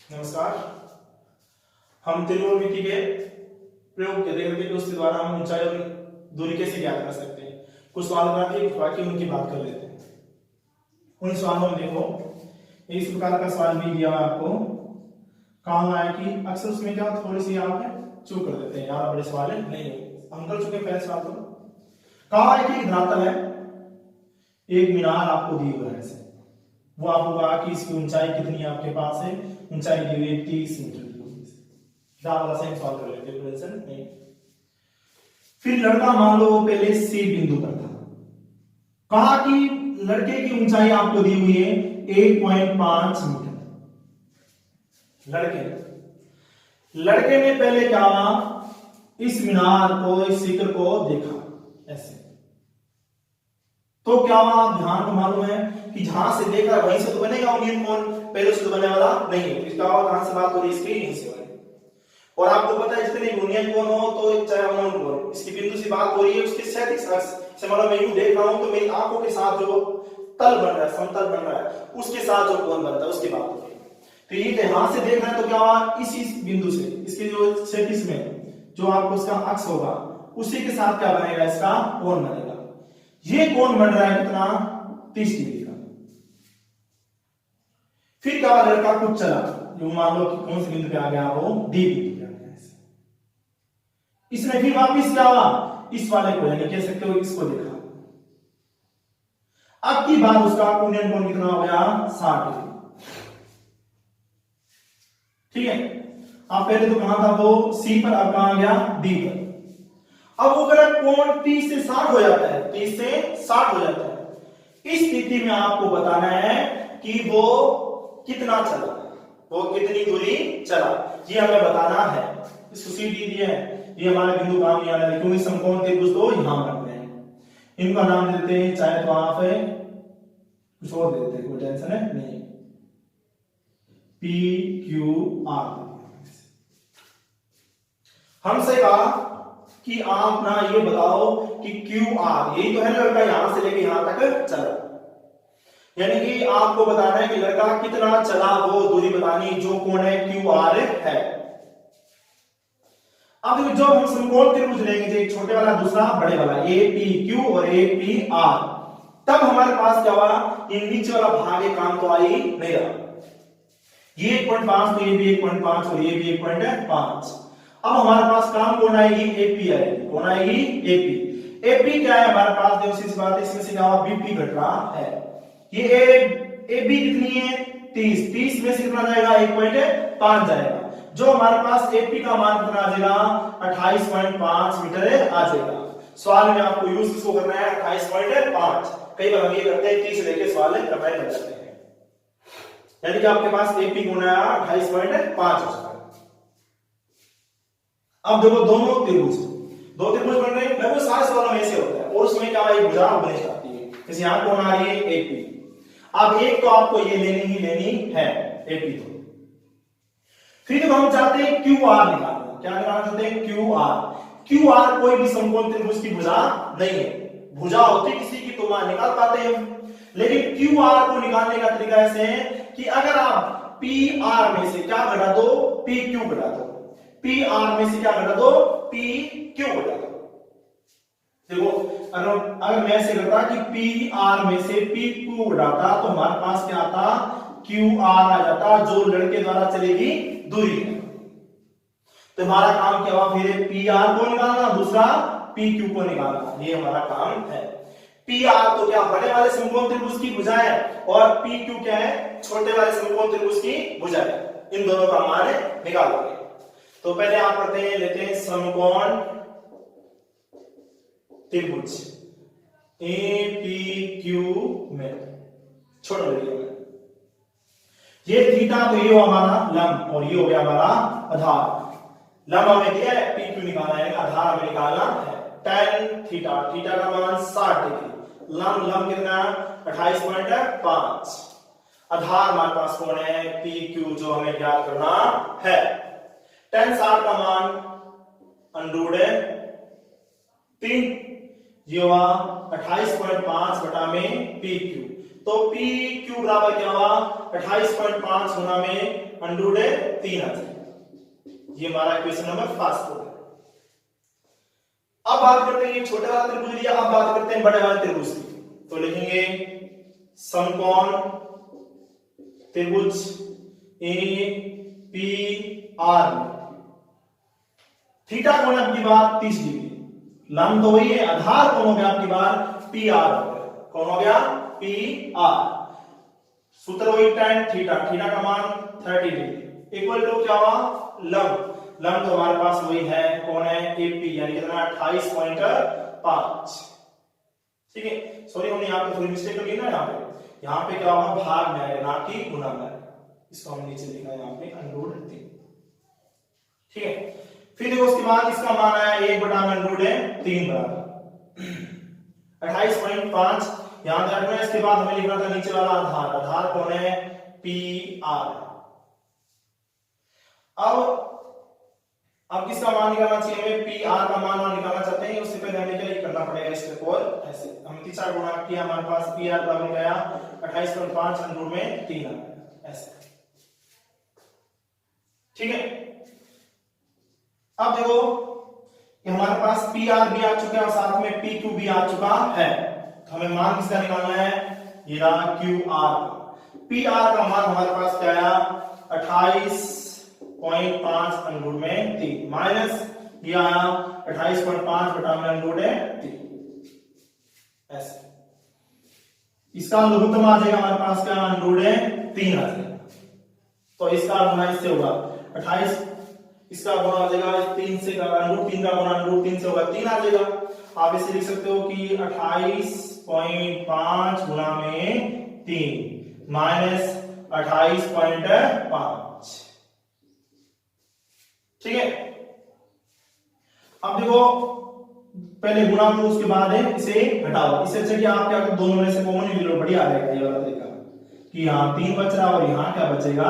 नमस्कार। हम त्रिकोणमिति के प्रयोग के देख रहे थे कि उसके द्वारा हम ऊंचाई और दूरी कैसे ज्ञात कर सकते हैं। कुछ सवाल बनाते हैं, बाकी उनकी बात कर लेते हैं। उन सवालों में देखो, इस प्रकार का सवाल भी दिया आपको, कहा है कि अक्सर उसमें क्या थोड़ी सी आप चूक कर देते हैं, यार बड़े सवाल है नहीं, हम कर चुके पहले सवाल को। कहा है कि धरातल है, एक मीनार आपको दी हुआ है, वो आपको कहा कि इसकी ऊंचाई कितनी आपके पास है, ऊंचाई दी हुई 30 मीटर दी हुई है। क्या वाला सेम सॉल्व कर लेते हैं टेंशन नहीं। फिर लड़का मान लो पहले सी बिंदु पर था, कहा कि लड़के की ऊंचाई आपको दी हुई है 1.5 मीटर। लड़के ने पहले क्या, इस मीनार को, इस शिखर को देखा ऐसे, तो क्या आप ध्यान को मालूम है कि जहां से देख रहा है वहीं से तो बनेगा यूनियन कोण, पहले से तो बनने वाला नहीं है। इसका कहां से बात हो रही है, इसकी यहीं से बने। और आपको पता है जितने यूनियन कोण हो तो चाहे अवनोन कोण, इसकी बिंदु से बात हो रही है उसके क्षैतिज अक्ष से, मतलब मैं यूं देख रहा हूं तो मेरी आंखों के साथ जो तल बन रहा है, समतल बन रहा है, उसके साथ जो कोण बनता है उसकी बात हो रही है। तो ये यहां से देख रहे हैं तो क्या हुआ, इस बिंदु से इसके जो क्षैतिज में जो आपको उसका अक्ष होगा उसी के साथ क्या बनेगा, इसका कोण बनेगा। ये कोण बन रहा है कितना, 30 डिग्री का। फिर क्या, लड़का कुछ चला, जो मान लो कि कौन से बिंदु पे आ गया, वो डी बिंदु पे आ गया। इसने फिर वापिस क्या हुआ, इस वाले को, यानी कह सकते हो इसको देखा। अब की बात उसका यूनियन कोण कितना हो गया, 60 डिग्री। ठीक है, अब पहले तो कहां था वो, सी पर, अब कहां गया, डी पर। अब वो अगर कोण 30 से 60 हो जाता है, 30 से 60 हो जाता है, इस स्थिति में आपको बताना है कि वो कितना चला, वो कितनी दूरी चला, ये हमें बताना है। इसको सी डी दिया है, ये हमारा बिंदु काम नहीं आ रहा है क्योंकि समकोण त्रिभुज तो यहां बन रहे हैं। इनका नाम देते हैं, चाहे तो आप कुछ और दे देते हैं, कोई टेंशन है नहीं, पी क्यू आर। हमसे कहा कि आप ना ये बताओ कि क्यू आर, यही तो है लड़का यहां से लेके यहां तक चला, यानी कि आपको बताना है कि लड़का कितना चला, वो दूरी बतानी, जो कोण है क्यू आर है। अब जो हम समकोण त्रिभुज लेंगे, एक छोटे वाला दूसरा बड़े वाला, ए पी क्यू और ए पी आर, तब हमारे पास क्या हुआ, ये नीचे वाला भाग एक काम तो आ ही नहीं रहा, ये 1.5 तो ये भी 1.5 और ये भी 1.5। अब हमारे पास काम कौन आएगी, एपी आएगी, कौन आएगी, एपी। एपी क्या है हमारे पास, देखो सीधी बात है, इसमें से क्या हुआ, बीपी घट रहा है। ये एबी कितनी है, 30, 30 में से कितना जाएगा, 1.5 जाएगा, जो हमारे पास एपी का मान कितना आ जाएगा, 28.5 मीटर आ जाएगा। सवाल में आपको यूज किसको करना है, 28.5। कई बार हम ये करते हैं 30 लेके सवाल कंपेयर कर जाते हैं, यानी कि आपके पास एपी गुना 28.5 हो जाएगा। अब देखो दोनों त्रिभुज, दो त्रिभुज बन रहे हैं, लगभग सारे सवालों में ऐसे होता है, और उसमें क्या है, भुजा बनी जाती है। जैसे यहां कौन आ रही है, एपी। अब एक तो आपको ये लेनी ही लेनी है, एपी तो। फिर जब हम चाहते हैं क्यू आर निकालना, क्या निकालना चाहते हैं, क्यू आर। क्यू आर कोई भी समकोण त्रिभुज की भुजा नहीं है, भुजा होती किसी की तो वहां निकाल पाते हैं हम, लेकिन क्यू आर को निकालने का तरीका ऐसे है कि अगर आप पी आर में से क्या घटा दो, पी क्यू घटा दो, पी आर में से क्या घटा दो, पी क्यू घटा दो। देखो अगर मैं ऐसे करता कि पी आर में से पी क्यू घटाता तो हमारे पास क्या आता, क्यू आर आ जाता, जो लड़के द्वारा चलेगी दूरी है। तो हमारा काम क्या हुआ, फिर पी आर को निकालना, दूसरा पी क्यू को निकालना, ये हमारा काम है। पी आर तो क्या, बड़े वाले समकोण त्रिभुज की भुजा है, और पी क्यू क्या है, छोटे वाले समकोण त्रिभुज की भुजा है। इन दोनों का मान निकालोगे। तो पहले आप करते हैं, लेते हैं समकोण त्रिभुज ए पी क्यू में, छोटा वीडियो में, ये थीटा तो ये हो हमारा लंब, और ये हो गया हमारा आधार। लंब हमें दिया है, पी क्यू निकालना है, आधार हमें निकालना है, tan थीटा, थीटा का मान 60 डिग्री, लंब कितना, 28.5। आधार हमारे पास कौन है, पी क्यू, जो हमें ज्ञात करना है। tan 60 का मान √3, ये हुआ 28.5 बटा में पी क्यू, तो पी क्यू बराबर क्या हुआ 28.5 गुना में √3 आ जाएगा। ये हमारा क्वेश्चन नंबर 5 हो गया। अब बात करते हैं ये छोटे वाला त्रिभुज लिया, अब बात करते हैं बड़े वाले त्रिभुज की। तो लिखेंगे समकोण त्रिभुज ए पी आर में थीटा कोण आपकी बात 30 डिग्री, लंब तो वही है, आधार कौन हो गया आपकी बात पी आर हो गया। कौन हो गया पी आर, सूत्र वही tan थीटा, थीटा का मान 30 डिग्री इक्वल टू क्या हुआ लंब, लंब तो हमारे पास वही है, कौन है एपी, यानी कितना 28.5। ठीक है, सॉरी हमने यहाँ पे थोड़ी मिस्टेक कर ली ना, यहाँ पे क्या होगा भाग में आएगा ना कि गुना में आएगा, इसको हम नीचे लिखा है यहाँ पे √3। ठीक है, फिर देखो उसके बाद इसका मान आया 1/√3 बराबर 28.5। याद रखना है, इसके बाद हमें लिखना था नीचे वाला आधार, आधार कौन है पी आर। अब किसका मान निकालना चाहिए हमें, पी आर का मान निकालना चाहते हैं, उससे पहले हमें क्या करना पड़ेगा इसके और ऐसे हम 3 गुणा किया, हमारे पास पी आर बराबर गया 28.5 √3 आ गया ऐसे। ठीक है, अब देखो कि हमारे पास पी आर भी आ चुका है और साथ में पी क्यू भी आ चुका है, तो हमें मान किसका निकालना है, ये रहा क्यू आर का। पी आर का मान हमारे पास क्या आया 28.5 √3 माइनस ये आया 28.5/√3 ऐसे। इसका लघुत्तम आ जाएगा हमारे पास क्या √3 आ जाएगा, तो इसका गुना इससे होगा 28, इसका गुना आ जाएगा 3 से, √3 का गुना √3 से होगा 3 आ जाएगा। आप इसे लिख सकते हो कि 28.5 गुना में 3 माइनस 28.5। ठीक है, अब देखो पहले गुना करो उसके बाद है इसे घटाओ, इससे अच्छा कि आप क्या करो दोनों में से कॉमन ही ले लो, बढ़िया आ जाएगा ये वाला तरीका कि यहाँ 3 बच रहा और यहाँ क्या बचेगा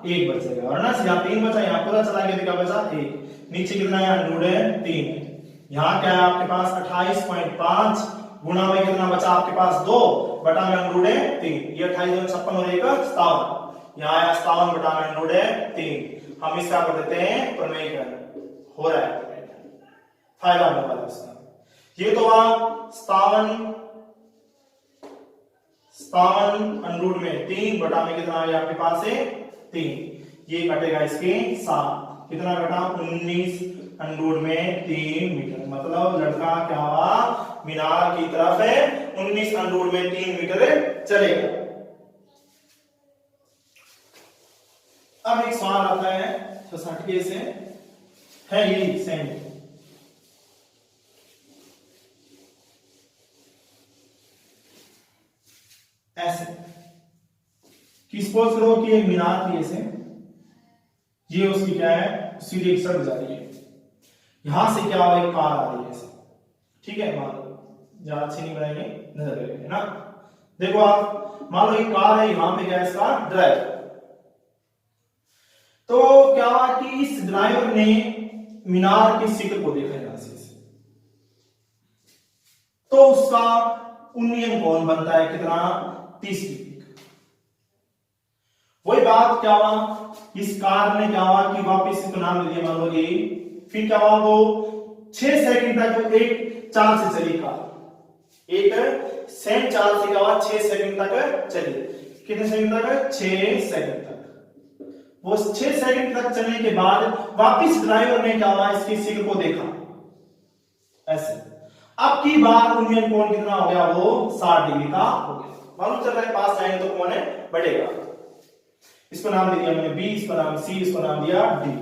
1 बचेगा, और ना यहाँ 3 बचा, यहाँ पूरा चला गया क्या बचा 1, नीचे कितना है √3, यहाँ क्या है आपके पास 28.5 गुणा में कितना बचा आपके पास 2 बटा में √3, ये 28 56 और 1 57, यहाँ आया 57 बटा में √3। हम इसका कर देते हैं प्रमेयकरण, हो रहा है फायदा होने वाला इसका। ये तो हुआ 57 √3 बटा में कितना आया आपके पास है 3, ये कटेगा इसके साथ, कितना कटा 19 √3 मीटर, मतलब लड़का क्या हुआ मीनार की तरफ है 19 √3 मीटर चलेगा। अब एक सवाल आता है 60 से है यही सेम, ऐसे कि सपोज करो कि एक मीनार थी ऐसे, ये उसकी क्या है सीधी एक सड़क जा रही है, यहां से क्या हुआ एक कार आ रही है ऐसे। ठीक है, मान लो ज्यादा अच्छी नहीं बनाएंगे नजर लगेगी ना, देखो आप मान लो एक कार है, यहां पे क्या है इसका ड्राइवर, तो क्या हुआ कि इस ड्राइवर ने मीनार की शिखर को देखा यहां से, तो उसका उन्नयन कोण बनता है कितना 30 डिग्री का। वही बात क्या हुआ इस कार ने क्या हुआ कि वापस इसको नाम दे दिया मान लो ए, फिर क्या हुआ वो 6 सेकंड तक एक चाल से चली कार, एक सेम चाल से क्या हुआ 6 सेकंड तक चली, कितने सेकंड तक 6 सेकंड तक। वो 6 सेकंड तक चलने के बाद वापस ड्राइवर ने क्या हुआ इसकी शिखर को देखा ऐसे। अब की बार उन्नयन कोण कितना हो गया वो 60 डिग्री का हो गया, मालूम चल रहा है पास जाएंगे तो कौन है बढ़ेगा। इसको नाम दे दिया मैंने बी, इसको नाम सी, इसको नाम दिया डी।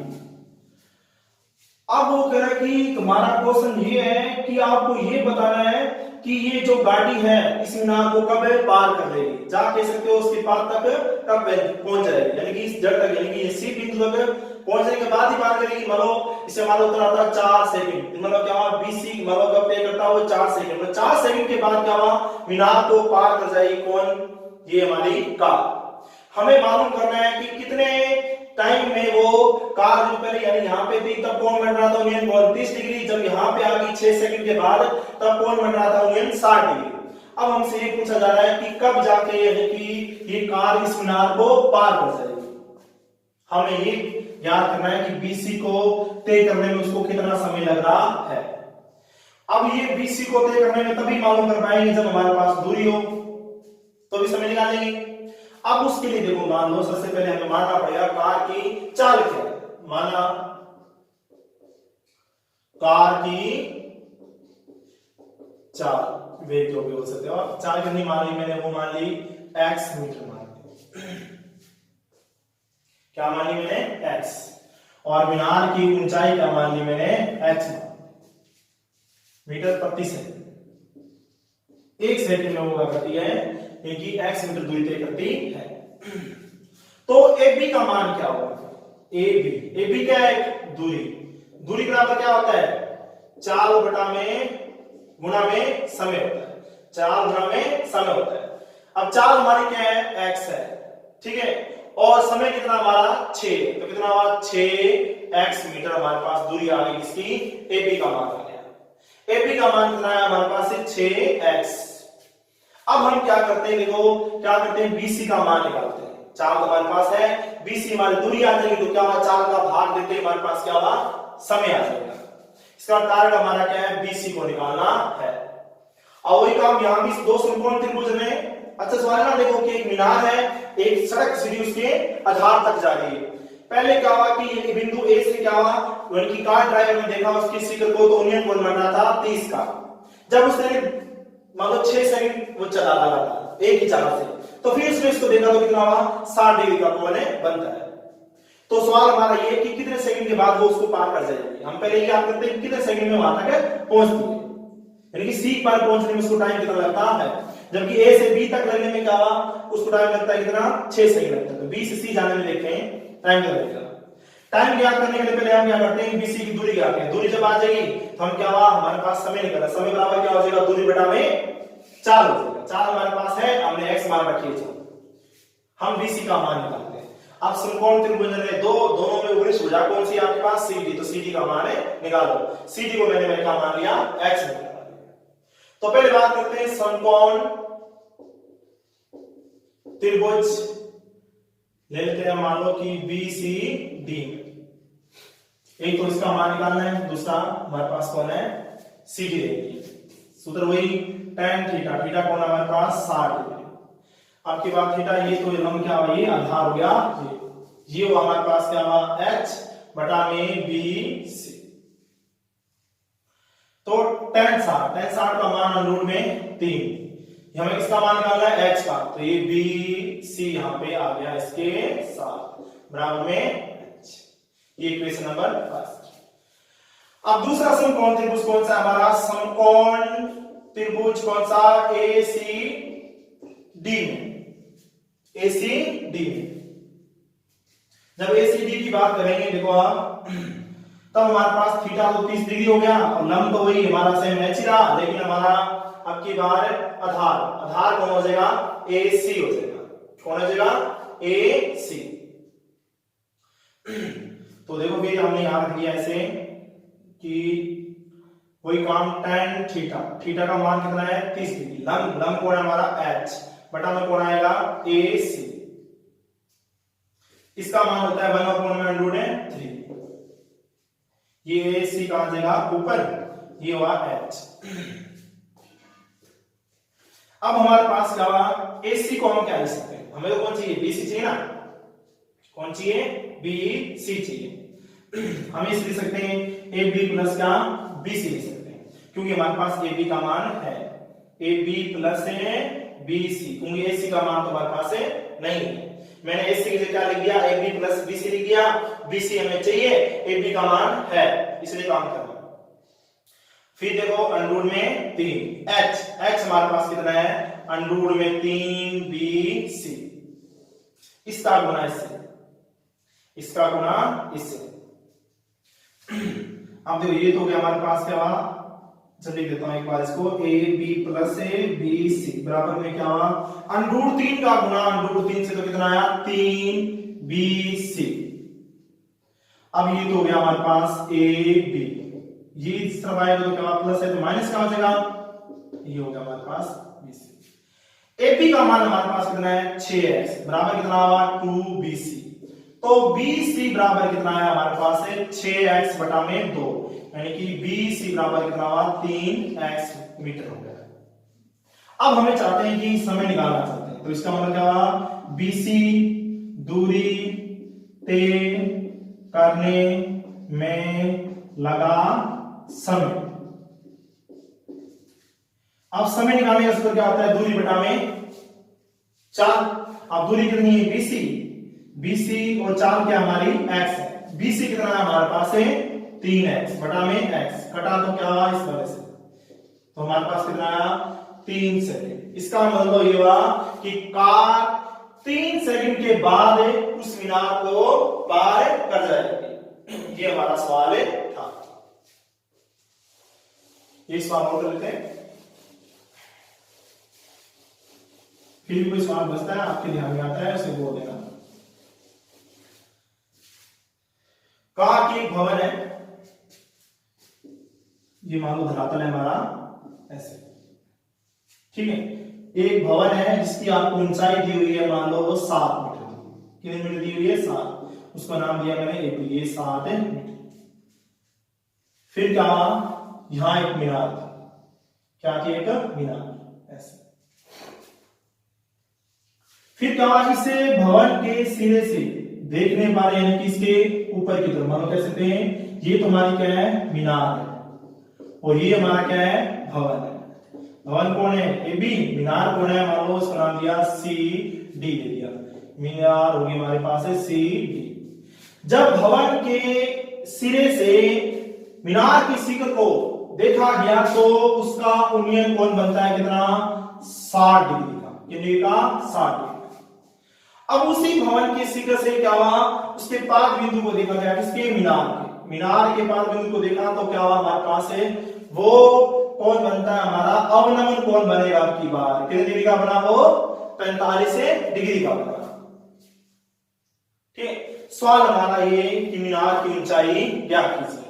अब वो कह रहा है कि तुम्हारा क्वेश्चन ये है कि आपको ये बताना है कि ये जो गाड़ी है इस मीनार को कब पार कर लेगी, जा कह सकते हो उसके पार तक कब पहुंच जाएगी, यानी कि इस जड़ तक, यानी कि ये सी बिंदु तक पहुंचने के बाद ही पार करेगी। मान लो इसे मान लो उतना था 4 सेकंड, मतलब क्या हुआ बीसी मान लो कब तय करता वो 4 सेकंड, मतलब 4 सेकंड के बाद क्या हुआ मीनार को पार कर जाएगी कौन, ये हमारी कार। हमें मालूम करना है कि कितने टाइम में वो कार जो पहले यानी यहाँ पे थी तब कौन बन रहा था उन्नयन कोण 30 डिग्री, जब यहाँ पे आ गई 6 सेकंड के बाद तब कौन बन रहा था उन्नयन 60 डिग्री। अब हमसे ये पूछा जा रहा है कि कब जाके यानी कि ये कार इस मीनार को पार कर जाएगी। हमें ये याद करना है कि बीसी को तय करने में उसको कितना समय लग रहा है। अब ये बीसी को तय करने में तभी मालूम कर पाएंगे जब हमारे पास दूरी हो, तो भी समय निकालेंगे। अब उसके लिए देखो, मान लो सबसे पहले हमें मानना पड़ेगा कार की चाल क्या है। माना कार की चाल, वेग जो भी हो सकते हो, चाल कितनी मान ली मैंने, वो मान ली x मीटर मान ली। क्या मान ली मैंने, x। और मीनार की ऊंचाई क्या मान ली मैंने, h मीटर प्रति सेकंड। एक सेकंड में होगा करती है क्योंकि x मीटर दूरी तय करती है। तो AB का मान क्या होगा, AB क्या है, दूरी। दूरी बराबर क्या होता है, चाल बटा में गुणा में समय होता है, चाल गुणा में समय होता है। अब चाल हमारी क्या है, x है, ठीक है, और समय कितना हमारा 6, तो कितना हुआ 6x मीटर हमारे पास दूरी आ गई किसकी, AB का मान आ गया। AB का मान कितना है हमारे पास है 6x। अब हम क्या करते हैं, देखो क्या करते हैं, BC का मान निकालते हैं। चाल हमारे पास है, BC हमारी दूरी आ जाएगी, तो क्या हुआ, चाल का भाग देते हमारे पास क्या हुआ, समय आ जाएगा। इसका टारगेट हमारा क्या है, BC को निकालना है। और वही काम यहां भी दो समकोण त्रिभुज में। अच्छा सवाल ना, देखो कि एक मीनार है, एक सड़क सीधी उसके आधार तक जा रही है। पहले क्या हुआ कि ये बिंदु A से क्या हुआ, उनकी कार ड्राइवर ने देखा उसके स्टिकर को, तो उन्हें कोण बनना था 30 का। जब उसने मान लो 6 सेकंड वो चला लगा था एक ही चाल से, तो फिर उसने इसको देखा तो कितना हुआ, 60 डिग्री का कोण बनता है। तो सवाल हमारा ये कि कितने सेकंड के बाद वो उसको पार कर जाएगी। हम पहले ये याद करते हैं कितने सेकंड में वहां तक पहुंचती है, यानी कि C पर पहुंचने में उसको टाइम कितना लगता है, जबकि A से B तक लगने में क्या हुआ, उसको टाइम लगता है कितना, 6 सेकंड लगता है। तो B से C जाने में देखते हैं टाइम कितना लगेगा। टाइम ज्ञात करने के लिए पहले हम क्या करते हैं, BC की दूरी ज्ञात करें। दूरी जब आ जाएगी तो हम क्या हुआ, हमारे पास समय निकला, समय बराबर क्या हो जाएगा, दूरी बटा में चाल हो जाएगा। चाल हमारे पास है, हमने x मान रखी है, हम BC का मान निकालते हैं। अब समकोण त्रिभुज में दोनों में ऊपरी भुजा कौन सी आपके पास, CD, तो CD का मान है निकालो। CD को मैंने क्या मान लिया, x मान लिया। तो पहले बात करते हैं समकोण त्रिभुज ले लेते हैं, मान लो कि BCD। एक तो इसका मान निकालना है, दूसरा हमारे पास कौन है, CD रहेगी। सूत्र वही tan थीटा, थीटा कौन है हमारे पास 60 डिग्री। आपके पास थीटा, ये तो हम क्या हुआ, ये आधार हो गया, ये हुआ हमारे पास क्या हुआ, h बटा में BC। तो tan 60 का मान अनुरूप में 3, हमें किसका मान निकालना है, h का, तो ये BC यहां पे आ गया इसके साथ बराबर में h। ये इक्वेशन नंबर 5। अब दूसरा समकोण त्रिभुज कौन सा हमारा, समकोण त्रिभुज कौन सा, ACD में। ACD में जब ACD की बात करेंगे, देखो आप, तब हमारे पास थीटा तो 30 डिग्री हो गया, और लंब तो वही हमारा सेम h रहा, लेकिन हमारा अब की बार आधार कौन हो जाएगा, AC हो जाएगा। कौन हो जाएगा, AC। तो देखो फिर हमने यहां रख दिया ऐसे कि वही काम tan थीटा का मान कितना है, 30 डिग्री। लंब कौन है हमारा h, बटा में कौन आएगा, AC। इसका मान होता है 1/3। ये AC कहां जाएगा, ऊपर, ये हुआ h। अब हमारे पास क्या हुआ, AC को हम क्या लिख सकते हैं, हमें तो कौन चाहिए, BC चाहिए ना, कौन चाहिए, BC चाहिए। हम इसे लिख सकते हैं AB प्लस क्या, BC लिख सकते हैं, क्योंकि हमारे पास AB का मान है, AB प्लस है BC, क्योंकि AC का मान तो हमारे पास है नहीं है। मैंने AC की जगह क्या लिख दिया, AB प्लस BC लिख दिया, BC हमें चाहिए, AB का मान है, इसलिए काम करना। फिर देखो अंडरूट में 3, h हमारे पास कितना है, अंडरूट में 3BC। इसका गुना इससे, इसका गुना इससे। अब देखो ये तो गया हमारे पास क्या हुआ, चल लिख देता हूं एक बार इसको, AB प्लस BC बराबर में क्या हुआ, अंडरूट 3 का गुना अंडरूट 3 से, तो कितना आया, 3BC। अब ये तो हो गया हमारे पास AB, ये इस तरफ आएगा तो क्या प्लस है, तो माइनस का हो जाएगा, ये हो गया हमारे पास BC। AB का मान हमारे पास कितना है 6x बराबर कितना हुआ 2BC। तो BC बराबर कितना है हमारे पास है 6x बटा में 2 यानी कि BC बराबर कितना हुआ 3x मीटर हो गया। अब हमें चाहते हैं कि समय निकालना चाहते हैं तो इसका मतलब क्या हुआ BC दूरी तय करने में लगा समय। अब समय निकालने का सूत्र क्या होता है दूरी बटा में 4। अब दूरी कितनी है BC और 4 क्या हमारी x है। BC कितना है हमारे पास है 3x बटा में x कटा तो क्या हुआ इस वजह से तो हमारे पास कितना आया 3 सेकंड। इसका मतलब ये हुआ कि कार 3 सेकंड के बाद उस मीनार को पार कर जाएगी। ये हमारा सवाल था। ये सवाल नोट कर लेते हैं। फिर कोई सवाल बचता है आपके ध्यान में आता है उसे बोल देना। कहा कि एक भवन है, ये मान लो धरातल है हमारा ऐसे, ठीक है। एक भवन है जिसकी आपको ऊंचाई दी हुई है मान लो 7 मीटर दी। कितने मीटर दी हुई है 7। उसका नाम दिया मैंने AP, ये 7 मीटर। फिर क्या यहां एक मीनार था, क्या थी एक मीनार ऐसे। फिर कहा इसे भवन के सिरे से देखने वाले यानी कि इसके ऊपर की तरफ मानो कह सकते हैं ये तो हमारी क्या है मीनार है और ये हमारा क्या है भवन है। भवन कौन है AB, मीनार कौन है मान लो उसका नाम दिया CD दे दिया। मीनार होगी हमारे पास है CD। जब भवन के सिरे से मीनार की शिखर को देखा गया तो उसका उन्नयन कोण बनता है कितना 60 डिग्री का। कितने का 60 डिग्री। अब उसी भवन के शिखर से क्या हुआ उसके पाद बिंदु को देखा गया किसके मीनार के पाद बिंदु को देखा तो क्या हुआ हमारे पास है वो कौन बनता है हमारा अवनमन कोण बनेगा आपकी बार। कितने डिग्री का बना वो 45 डिग्री का बना। ठीक, सवाल हमारा ये कि मीनार की ऊंचाई ज्ञात कीजिए।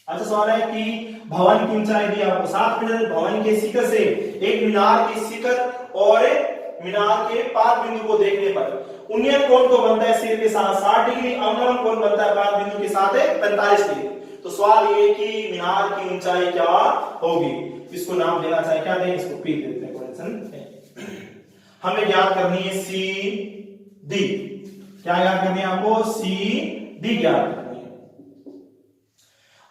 अच्छा सवाल है कि भवन की ऊंचाई दी आपको 7 मीटर। भवन के शिखर से एक मीनार के शिखर और मीनार के पाद बिंदु को देखने पर उन्नयन कोण तो बनता है सिर के साथ 60 डिग्री, अवनमन कोण बनता है पाद बिंदु के साथ 45 डिग्री। तो सवाल ये कि मीनार की ऊंचाई क्या होगी। इसको नाम देना चाहे क्या दें, इसको P देते हैं, टेंशन। हमें ज्ञात करनी है CD। क्या ज्ञात करनी है आपको CD ज्ञात करनी है।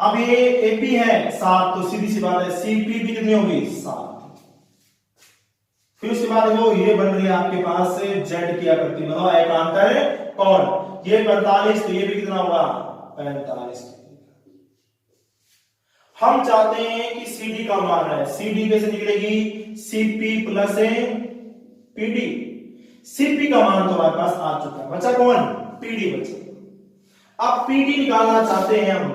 अब ये AP है 7 तो सीधी सी बात है CP भी कितनी होगी 7। फिर उसके बाद वो ये बन रही है आपके पास से Z की आकृति मतलब एकांतर कोण। ये 45 तो ये भी कितना होगा 45। हम चाहते हैं कि CD का मान है। CD कैसे निकलेगी CP प्लस PD। CP का मान तो हमारे पास आ चुका है, बचा कौन PD बचा। अब PD निकालना चाहते हैं हम।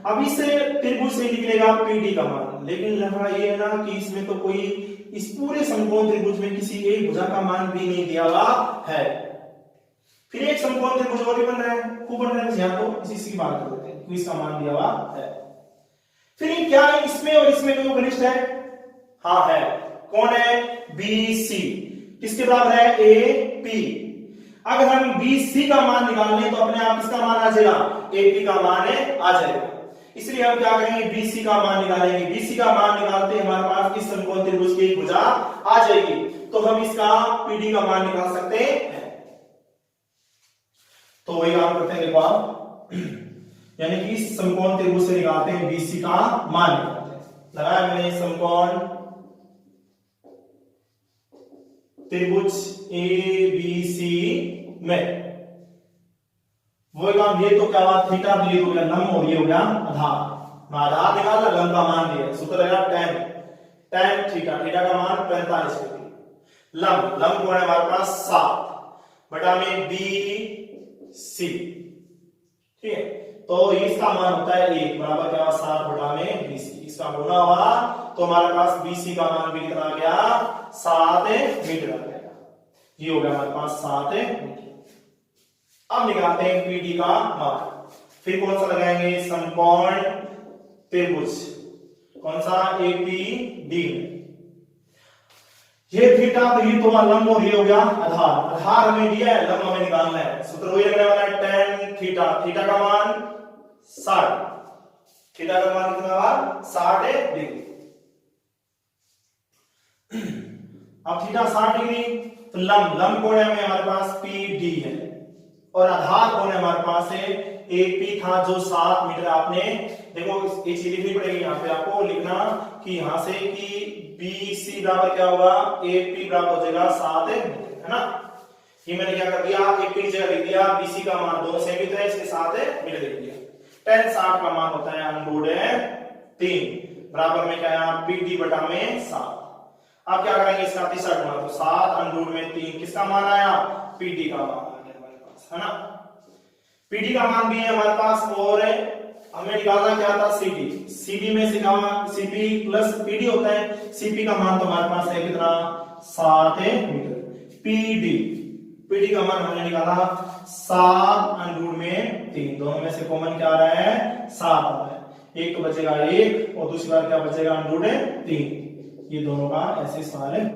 अब इस त्रिभुज से निकलेगा PD का मान, लेकिन लफड़ा ये है ना कि इसमें तो कोई इस पूरे समकोण त्रिभुज में किसी एक भुजा का मान भी नहीं दिया हुआ है। फिर एक समकोण त्रिभुज और भी बन रहा है, खूब बन रहा है यहां तो इसी की बात करते हैं, इसका मान दिया हुआ है। फिर ये क्या है इसमें और इसमें जो घनिष्ठ है, हाँ है, कौन है BC। किसके बराबर है AP। अगर हम BC का मान निकाल लें तो अपने आप किसका मान आ जाएगा AP का मान आ जाएगा। इसलिए हम क्या करेंगे BC का मान निकालेंगे। BC का मान निकालते हमारे पास इस समकोण त्रिभुज की एक भुजा आ जाएगी तो हम इसका PD का मान निकाल सकते हैं। तो वही काम करते हैं देखो आप, यानी कि इस समकोण त्रिभुज से निकालते हैं BC का मान निकालते हैं। लगाया मैंने समकोण त्रिभुज ABC में वो काम, ये तो क्या बात थीटा तो ये हो गया लंब और ये हो गया आधार। आधार निकालना लंब का मान दिया सूत्र रहेगा tan थीटा। थीटा का मान 45 डिग्री। लंब कौन है हमारे पास 7 बटा में BC। ठीक है, तो इसका मान होता है 1 बराबर क्या 7 बटा में BC। इसका गुना हुआ तो हमारे पास BC का मान भी कितना आ गया 7 मीटर आ गया। ये हो गया हमारे पास 7 मीटर। अब निकालते हैं PD का मान। फिर कौन सा लगाएंगे समकोण त्रिभुज, कौन सा APD। ये थीटा तो ये तो लंब और ये हो गया आधार। आधार हमें दिया है, लंब हमें निकालना है। सूत्र वही लगने वाला है tan थीटा। थीटा का मान 60, थीटा का मान कितना हुआ 60 डिग्री। अब थीटा 60 डिग्री तो लंब कोण है हमें हमारे पास PD है और आधार कोण है हमारे पास है AP था जो 7 मीटर। आपने देखो ये चीज लिखनी पड़ेगी यहाँ पे आपको लिखना कि यहां से कि BC बराबर क्या होगा AP बराबर हो जाएगा 7 मीटर, है ना। ये मैंने क्या कर दिया AP की जगह लिख दिया BC का मान दोनों सेम ही तो है इसलिए 7 मीटर लिख दिया। tan 60 का मान होता है √3 बराबर में क्या है PD बटा में 7। आप क्या करेंगे इसका तीसरा गुणा तो 7 √3 किसका मान आया PD का मान आ गया हमारे पास, है ना। PD का मान भी है हमारे पास और हमें निकालना क्या था CD में से CP प्लस PD होता है। CP का मान तो हमारे पास है कितना 7 मीटर। PD का मान हमने निकाला 7 √3 दोनों में से कॉमन क्या आ रहा है 7 आ रहा है। एक तो बचेगा 1 और दूसरी बार क्या बचेगा √3। ये दोनों का ऐसे सवाल है।